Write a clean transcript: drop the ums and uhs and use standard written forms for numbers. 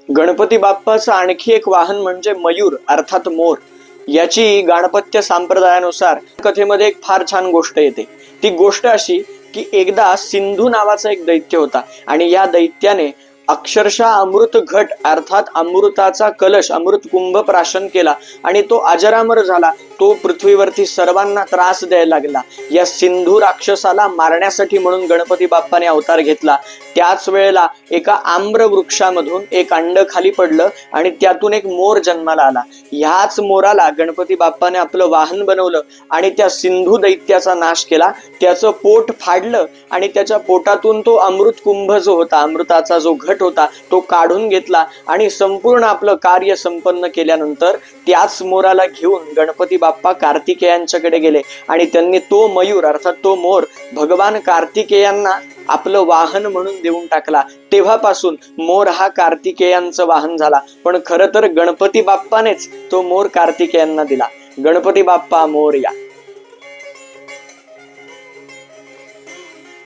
गणपती बाप्पाचं आणखी एक वाहन म्हणजे मयूर अर्थात मोर. याची गाणपत्य संप्रदायानुसार कथेमध्ये एक फार छान गोष्ट येते. ती गोष्ट अशी की एकदा सिंधू नावाचा एक दैत्य होता आणि या दैत्याने अक्षरशः अमृत घट अर्थात अमृताचा कलश अमृत कुंभ प्राशन केला आणि तो अजरामर झाला. तो पृथ्वीवरती सर्वांना त्रास द्यायला लागला. या सिंधू राक्षसाला मारण्यासाठी म्हणून गणपती बाप्पाने अवतार घेतला. त्याच वेळेला एका आम्र वृक्षामधून एक अंड खाली पडलं आणि त्यातून एक मोर जन्माला आला. ह्याच मोराला गणपती बाप्पाने आपलं वाहन बनवलं आणि त्या सिंधू दैत्याचा नाश केला. त्याचं पोट फाडलं आणि त्याच्या पोटातून तो अमृत कुंभ जो होता अमृताचा जो घट होता तो काढून घेतला आणि संपूर्ण आपलं कार्य संपन्न केल्यानंतर त्याच मोराला घेऊन गणपती बाप्पा कार्तिकेयांच्याकडे गेले आणि त्यांनी तो मयूर अर्थात तो मोर भगवान कार्तिकेयांना आपलं वाहन म्हणून देऊन टाकला. तेव्हापासून मोर हा कार्तिकेयांचं वाहन झाला. पण खरं तर गणपती बाप्पानेच तो मोर कार्तिकेयांना दिला. गणपती बाप्पा मोरया.